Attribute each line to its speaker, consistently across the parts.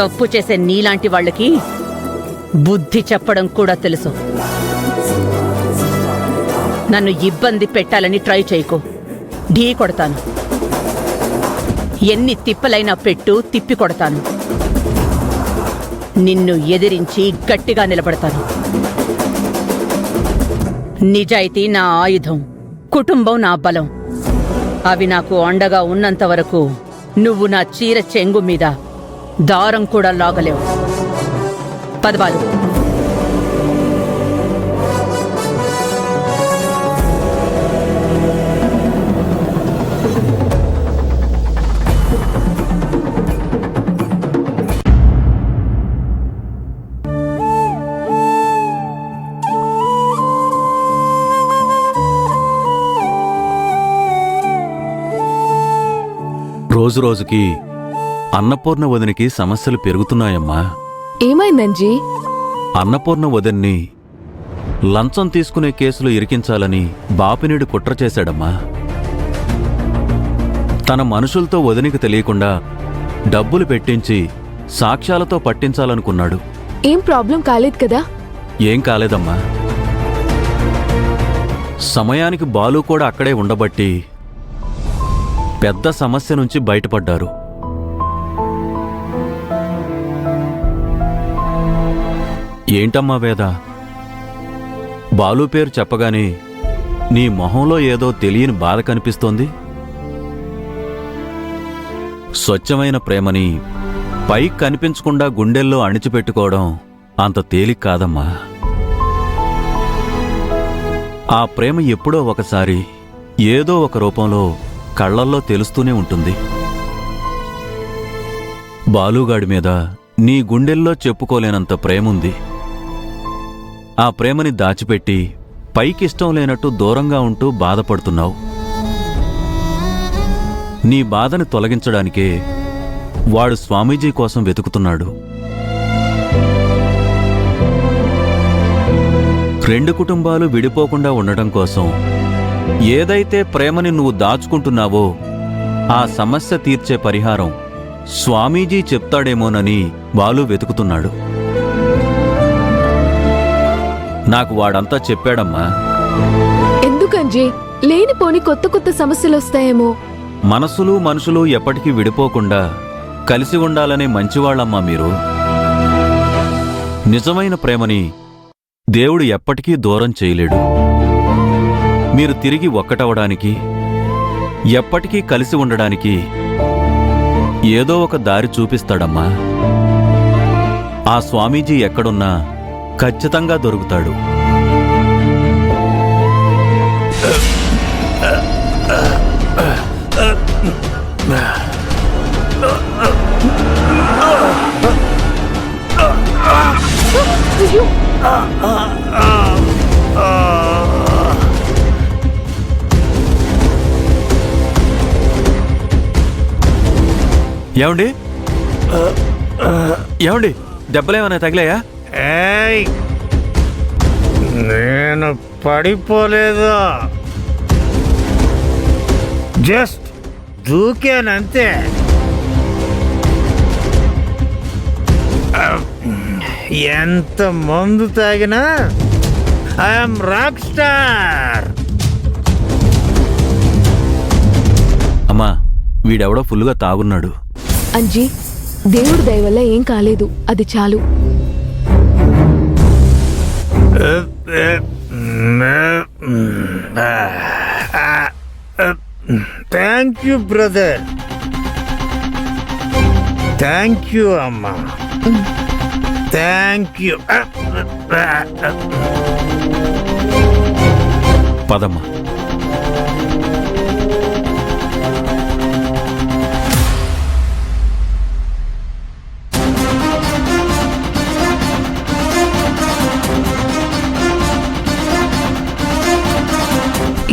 Speaker 1: తప్పు చేసే నీలాంటి వాళ్ళకి బుద్ధి చెప్పడం కూడా తెలుసు. నన్ను ఇబ్బంది పెట్టాలని ట్రై చేయకు. ఢీ కొడతాను. ఎన్ని తిప్పలైనా పెట్టు, తిప్పి కొడతాను. నిన్ను ఎదిరించి గట్టిగా నిలబడతాను. నిజాయితీ నా ఆయుధం, కుటుంబం నా బలం. అవి నాకు అండగా ఉన్నంత వరకు నువ్వు నా చీర చెంగు మీద దారం కూడా లాగలేవు. పదవాలు.
Speaker 2: రోజురోజుకి అన్నపూర్ణ వదినికి సమస్యలు పెరుగుతున్నాయమ్మా.
Speaker 3: ఏమైందంజీ?
Speaker 2: అన్నపూర్ణ వదిన్ని లంచం తీసుకునే కేసులు ఇరికించాలని బాపినీడు కుట్ర చేశాడమ్మా. తన మనుషులతో వదినికి తెలియకుండా డబ్బులు పెట్టించి సాక్ష్యాలతో పట్టించాలనుకున్నాడు.
Speaker 3: ఏం ప్రాబ్లం కాలేదు కదా?
Speaker 2: ఏం కాలేదమ్మా. సమయానికి బాలు కూడా అక్కడే ఉండబట్టి పెద్ద సమస్య నుంచి బయటపడ్డారు. ఏంటమ్మా వేద, బాలు పేరు చెప్పగానే నీ మొహంలో ఏదో తెలియని బాధ కనిపిస్తోంది. స్వచ్ఛమైన ప్రేమని పైకి కనిపించకుండా గుండెల్లో అణిచిపెట్టుకోవడం అంత తేలిక కాదమ్మా. ఆ ప్రేమ ఎప్పుడో ఒకసారి ఏదో ఒక రూపంలో కళ్లల్లో తెలుస్తూనే ఉంటుంది. బాలుగాడి మీద నీ గుండెల్లో చెప్పుకోలేనంత ప్రేముంది. ఆ ప్రేమని దాచిపెట్టి పైకిష్టం లేనట్టు దూరంగా ఉంటూ బాధపడుతున్నావు. నీ బాధని తొలగించడానికే వాడు స్వామీజీ కోసం వెతుకుతున్నాడు. రెండు కుటుంబాలు విడిపోకుండా ఉండటం కోసం ఏదైతే ప్రేమని నువ్వు దాచుకుంటున్నావో ఆ సమస్య తీర్చే పరిహారం స్వామీజీ చెప్తాడేమోనని బాలు వెతుకుతున్నాడు. నాకు వాడంతా చెప్పాడమ్మా.
Speaker 3: ఎందుకంజీ? లేనిపోని కొత్త కొత్త సమస్యలొస్తాయేమో.
Speaker 2: మనసులు మనుషులు ఎప్పటికీ విడిపోకుండా కలిసి ఉండాలనే మంచివాళ్లమ్మా మీరు. నిజమైన ప్రేమని దేవుడు ఎప్పటికీ దూరం చేయలేడు. మీరు తిరిగి ఒక్కటవడానికి, ఎప్పటికీ కలిసి ఉండడానికి ఏదో ఒక దారి చూపిస్తాడమ్మా. ఆ స్వామీజీ ఎక్కడున్నా ఖచ్చితంగా దొరుకుతాడు. ఏమండి? ఏమండి, దెబ్బలేమన్నా తగిలాయా?
Speaker 4: నేను పడిపోలేదు, జస్ట్ దూకానంతే. ఎంత మందు తాగినా ఐఎమ్ రాక్ స్టార్.
Speaker 2: అమ్మా, వీడెవడో ఫుల్గా తాగున్నాడు.
Speaker 3: అంజీ, దేవుడి దయ వల్ల ఏం కాలేదు, అది చాలు.
Speaker 4: Thank you brother, thank you అమ్మా, థ్యాంక్ యూ.
Speaker 2: పదమ్మా.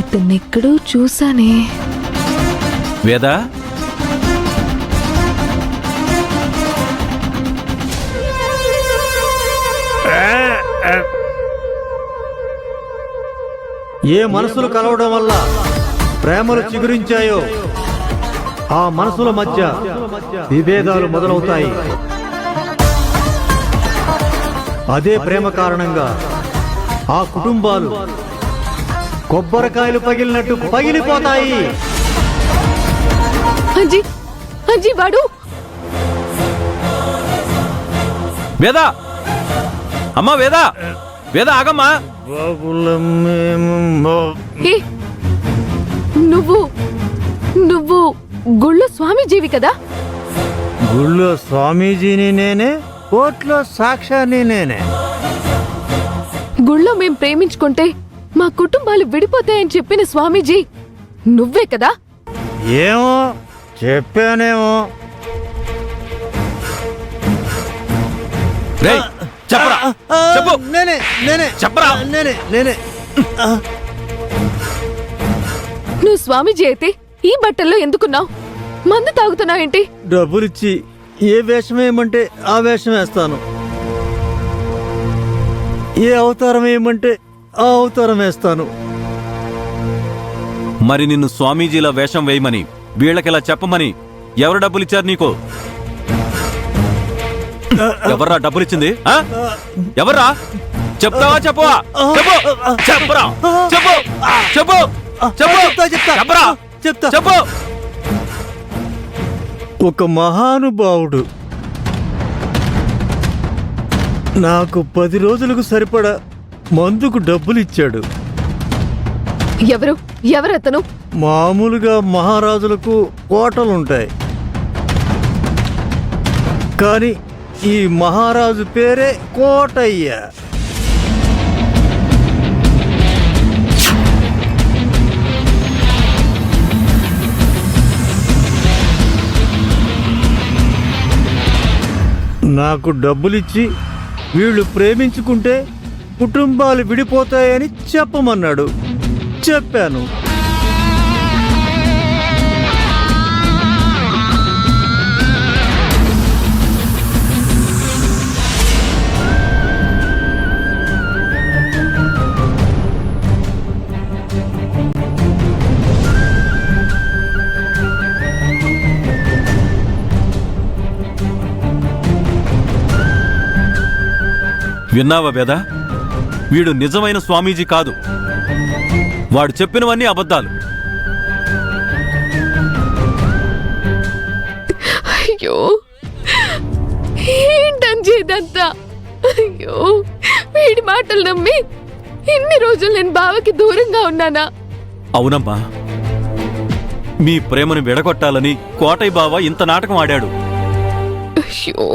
Speaker 3: ఇతన్నెక్కడో చూసానే.
Speaker 2: వేదా,
Speaker 5: ఏ మనసులు కలవడం వల్ల ప్రేమలు చిగురించాయో ఆ మనసుల మధ్య విభేదాలు మొదలవుతాయి. అదే ప్రేమ కారణంగా ఆ కుటుంబాలు కొబ్బరికాయలు పగిలినట్టు పగిలిపోతాయి.
Speaker 3: అంజీ అంజీ వాడు
Speaker 2: వేద అమ్మా, వేద వేద ఆగమ్మా.
Speaker 3: ఏ నువ్వు గుళ్ళో స్వామీజీవి కదా?
Speaker 4: గుళ్ళో స్వామీజీని నేనే, కోర్టులో సాక్ష్యాన్ని నేనే.
Speaker 3: గుళ్ళో మేం ప్రేమించుకుంటే మా కుటుంబాలు విడిపోతాయని చెప్పిన స్వామీజీ నువ్వే కదా?
Speaker 4: ఏమో చెప్పానేమో.
Speaker 2: రేయ్, చెప్పరా, చెప్పు.
Speaker 4: నేనే
Speaker 2: చెప్పరా.
Speaker 4: నేనే
Speaker 3: నువ్వు స్వామీజీ అయితే ఈ బట్టల్లో ఎందుకున్నావు? మందు తాగుతున్నావేంటి?
Speaker 5: డబ్బులిచ్చి ఏ వేషం వేయమంటే ఆ వేషం వేస్తాను, ఏ అవతారం వేయమంటే ఆ అవతారం వేస్తాను.
Speaker 2: మరి నిన్ను స్వామీజీల వేషం వేయమని, వీళ్ళకిలా చెప్పమని ఎవరు డబ్బులిచ్చారు నీకు? ఎవర్రా డబ్బులిచ్చింది? ఎవర్రా? చెప్తావా చెప్పవా? చెప్పు, చెప్పరా, చెప్పు, చెప్పు, చెప్పు, చెప్పరా,
Speaker 5: చెప్తా.
Speaker 2: చెప్పు.
Speaker 5: ఒక మహానుభావుడు నాకు 10 రోజులకు సరిపడా మందుకు డబ్బులు ఇచ్చాడు.
Speaker 3: ఎవరతను?
Speaker 5: మామూలుగా మహారాజులకు కోటలుంటాయి, కానీ ఈ మహారాజు పేరే కోటయ్య. నాకు డబ్బులిచ్చి వీళ్ళు ప్రేమించుకుంటే కుటుంబాలు విడిపోతాయని చెప్పమన్నాడు. చెప్పాను.
Speaker 2: విన్నావా వేద? వీడు నిజమైన స్వామీజీ కాదు, వాడు చెప్పినవన్నీ అబద్ధాలు.
Speaker 3: అయ్యో ఏంటంజీ ఇదంతా? అయ్యో వీడి మాటలు నమ్మి ఇన్ని రోజులు నేను బావకి దూరంగా ఉన్నానా?
Speaker 2: అవునమ్మా, మీ ప్రేమను విడగొట్టాలని కోటయ్య బావ ఇంత నాటకం ఆడాడు.
Speaker 3: అయ్యో